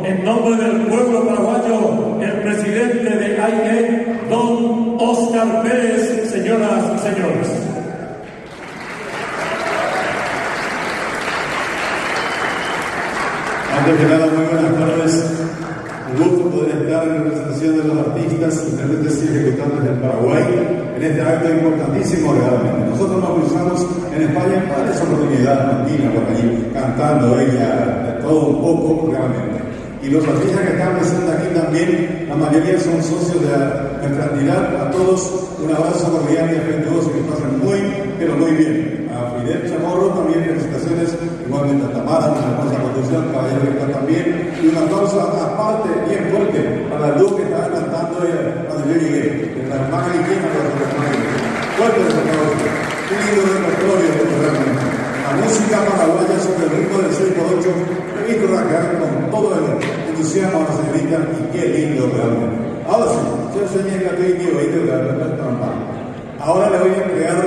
en nombre del pueblo paraguayo, el presidente de AIE, don Óscar Pérez, señoras y señores. Antes que nada, muy buenas tardes. Un gusto poder estar en representación de los artistas, intérpretes y ejecutores del Paraguay en este acto importantísimo realmente. Nosotros nos cruzamos en España en varias oportunidades, Martina, por allí, cantando ella, de todo un poco realmente. Y los artistas que están presentes aquí también, la mayoría son socios de nuestra entidad. A todos un abrazo cordial y afectuoso, que pasen muy, pero muy bien. A Fidel Chamorro también felicitaciones, igualmente a Tamara, nuestra hermosa conducción, caballero que está también. Y un aplauso aparte, bien fuerte, para el dúo que estaba cantando cuando yo llegué, de la hermana Guillena, fuerte los aplausos. Qué lindo repertorio realmente. La música paraguaya sobre el ritmo del 6x8, he visto racar con todo el entusiasmo a la señorita y qué lindo realmente. Ahora sí, yo enseñé la que quiero ir de la trampa. Ahora le voy a entregar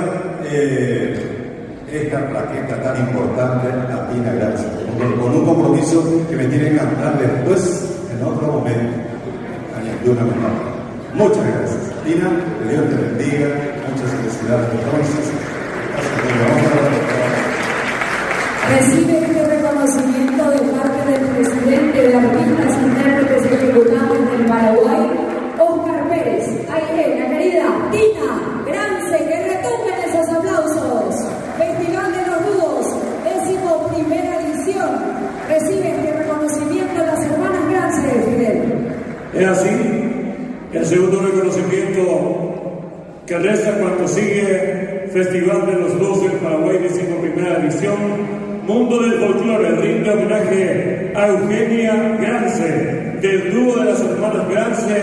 esta plaqueta tan importante a Tina Gracia, con un compromiso que me tiene que cantar después, en otro momento, de una menor. Muchas gracias. Tina, que Dios te bendiga, muchas felicidades entonces. Recibe este reconocimiento de parte del presidente de Artistas, Intérpretes y Ejecutores del Paraguay, Óscar Pérez. AIE, la querida Tina Grance, que retumben esos aplausos. Festival de los Dúos, 11ª edición. Recibe este reconocimiento las hermanas Grance, Fidel. Es así, el segundo reconocimiento que resta cuando sigue Festival de los Dúos del Paraguay, 11ª edición. Mundo del Folclore rinde homenaje a Eugenia Grance, del dúo de las hermanas Grance,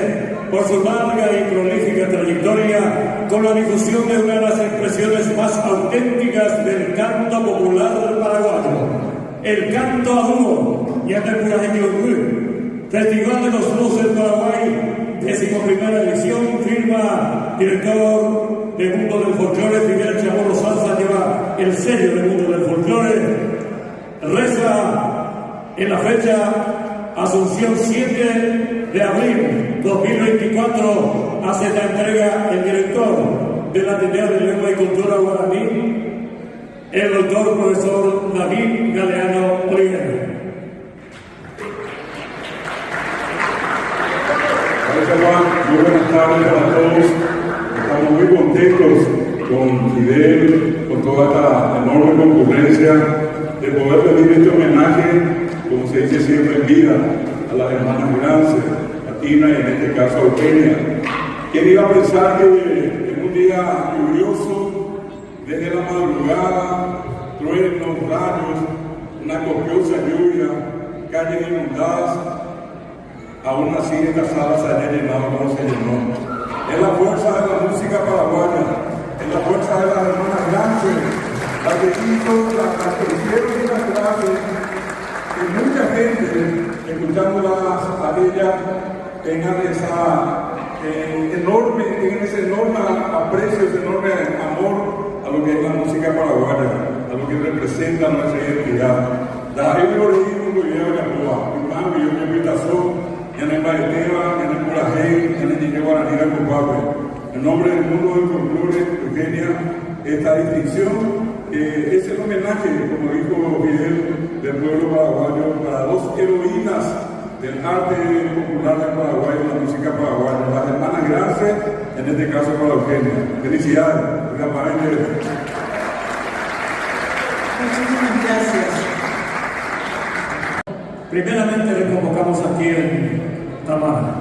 por su larga y prolífica trayectoria con la difusión de una de las expresiones más auténticas del canto popular paraguayo, el canto a dúo y hasta el curajeño. Festival de los Dúos del Paraguay, 11ª edición, firma director de Mundo del Folclore, Fidel Chamorro Salsa, lleva el sello de Mundo del Folclore. Reza en la fecha Asunción 7 de abril 2024, hace la entrega el director de la Ateneo de Lengua y Cultura Guaraní, el doctor profesor David Galeano Olivera. Gracias, Juan. Muy buenas tardes a todos. Estamos muy contentos con Fidel, con toda esta enorme concurrencia, de poder pedir este homenaje, como se dice siempre en vida, a las hermanas Grance, a Tina y en este caso a Eugenia. ¿Quién iba a pensar que en un día lluvioso, desde la madrugada, truenos, rayos, una copiosa lluvia, calles inundadas, aún así esta sala se haya llenado como se llenó? Es la fuerza de la música paraguaya, es la fuerza de las hermanas Grance, las que hizo, las que hicieron estas clases, que mucha gente, escuchándolas a ella, tengan ese enorme aprecio, ese enorme amor a lo que es la música paraguaya, a lo que representa nuestra identidad. Da el origen muy bien a Cuba, mi mami, yo me invitazo, y en el Baeteva, en el Curajé, en el Niño Guaraní, en el en nombre del Mundo del Folclore, Eugenia, esta distinción. Es el homenaje, como dijo Fidel, del pueblo paraguayo para dos heroínas del arte popular del Paraguay, de la música paraguaya, las hermanas Grance, en este caso para Eugenia. Felicidades, muchísimas gracias. Primeramente le convocamos aquí en Tamara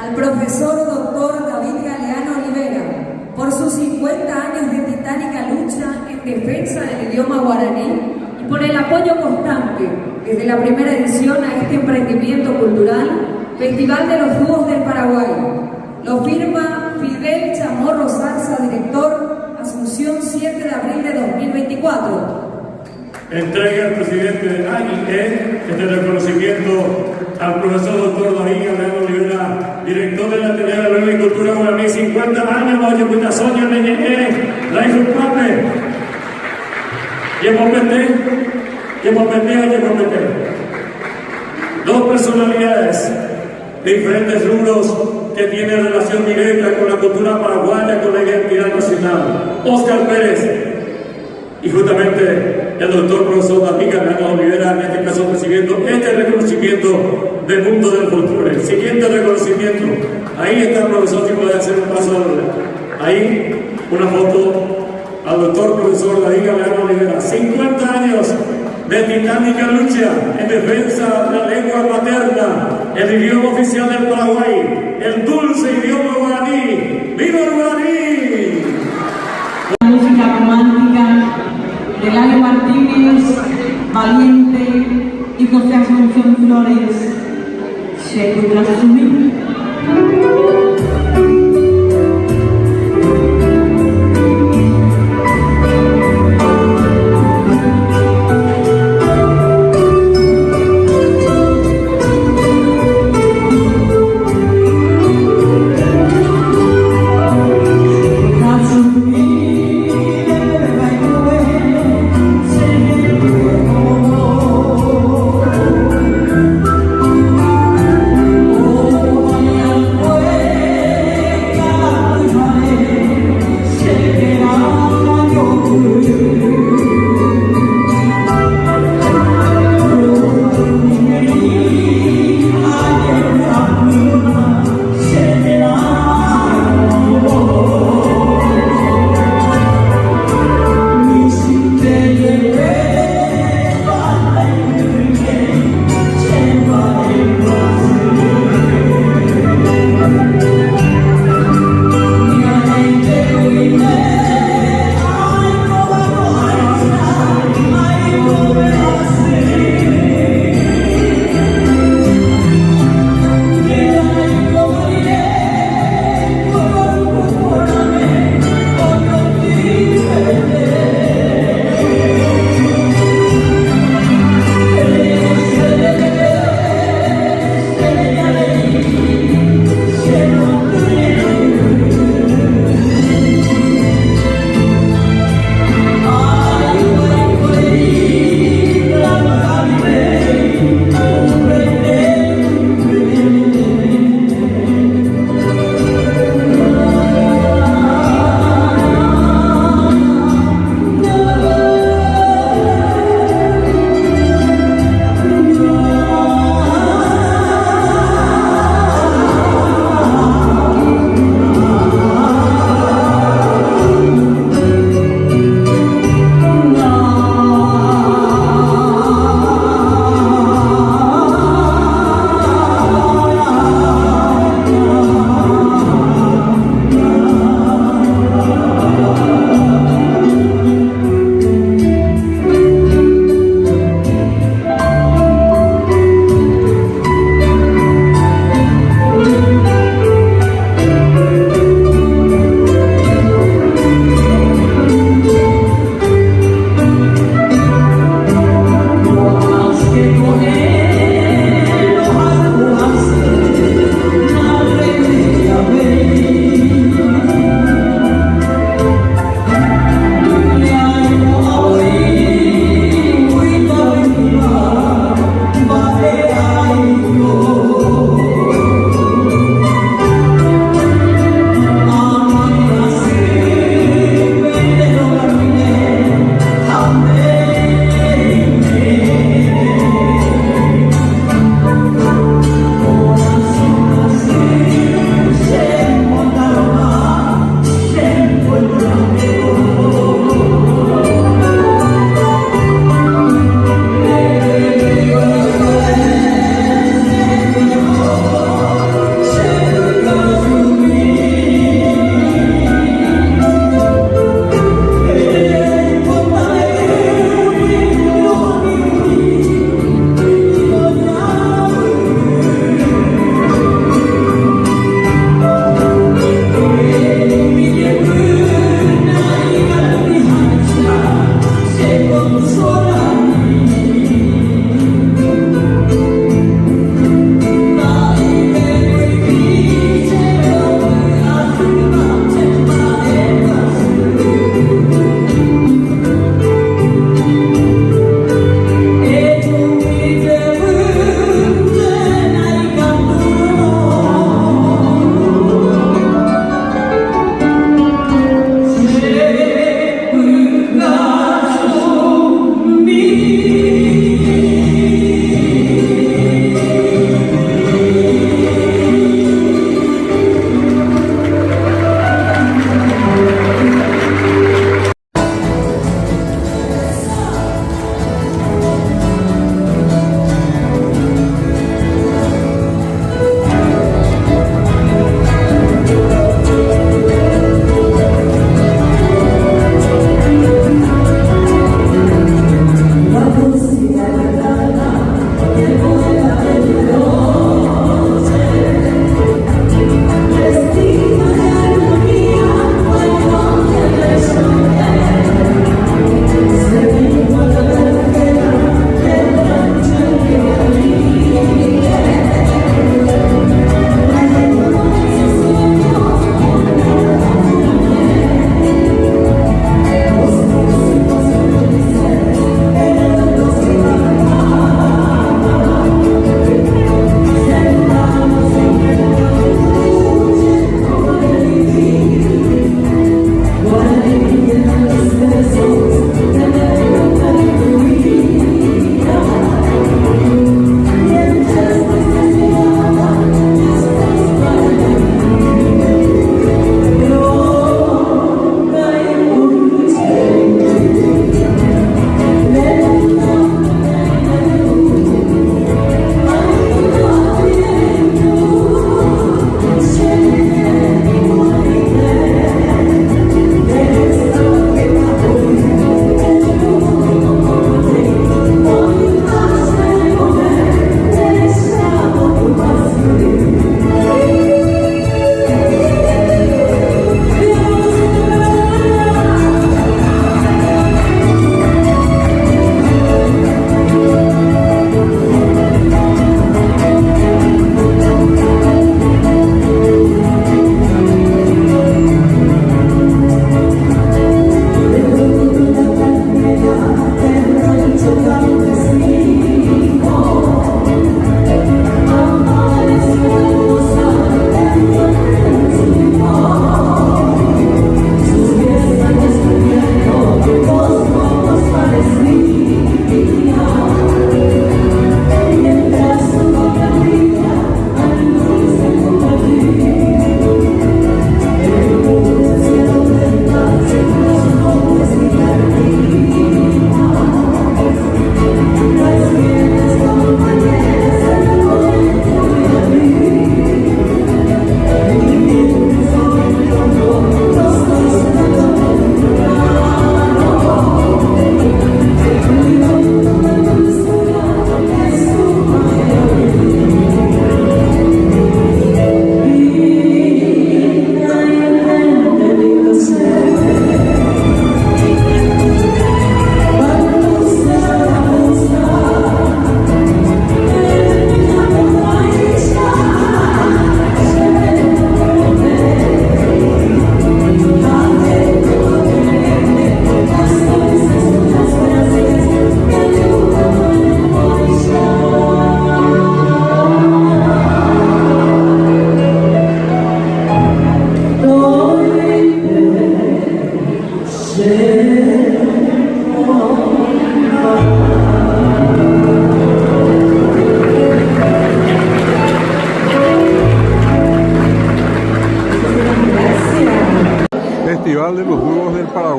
al profesor doctor David Galeano Olivera, por sus 50 años de titánica lucha en defensa del idioma guaraní y por el apoyo constante desde la primera edición a este emprendimiento cultural, Festival de los Dúos del Paraguay. Lo firma Fidel Chamorro Salsa, director, Asunción 7 de abril de 2024. Entrega al presidente de AIE este reconocimiento al profesor doctor David Galeano Olivera, director de la Ateneo de Lengua y Cultura Guaraní, 50 años, Valle Pitazoña, la Isupame, Yepopete, dos personalidades de diferentes rubros que tienen relación directa con la cultura paraguaya, con la identidad nacional. Óscar Pérez y justamente el doctor profesor David Galeano Olivera, en este caso recibiendo este reconocimiento del mundo del folclore. El siguiente reconocimiento, ahí está el profesor, si puede hacer un paso ahí, una foto al doctor profesor David Galeano Olivera. 50 años de titánica lucha en defensa de la lengua materna, el idioma oficial del Paraguay, el dulce idioma guaraní. ¡Viva el guaraní! La música romántica de Lalo Martínez, Valiente y José Asunción Flores, se podrá asumir. Pues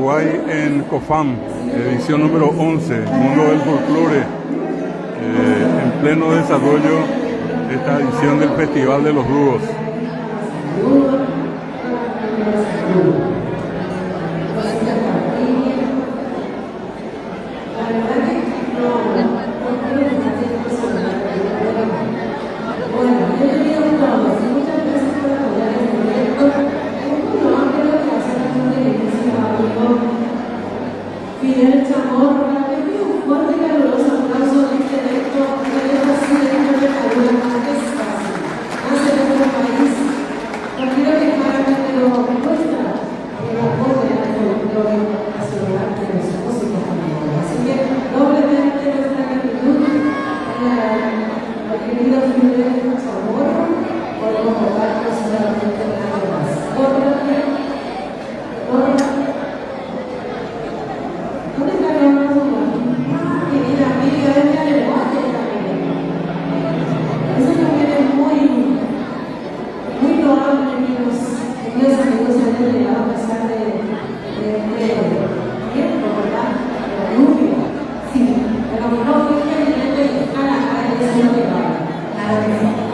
Paraguay en COFAM, edición número 11, Mundo del Folclore, en pleno desarrollo esta edición del Festival de los Dúos. Fidel Chamorro, le pido un fuerte y caluroso aplauso en este evento que es así de una recadura más despacio, más de nuestro país. No quiero dejar que lo muestra el apoyo de la folclore nacional de los músicos también. Así que doblemente nuestra gratitud a querido Fidel Chamorro por convocarnos nuevamente un año más. ¿Dónde está la mamá? Querida amiga, venga del bosque también. Eso también es muy loable, amigos amigos, han llegado a pesar de tiempo, ¿verdad? La lluvia. Sí, pero no, es que el viento está la cara y eso no te va. Claro que sí.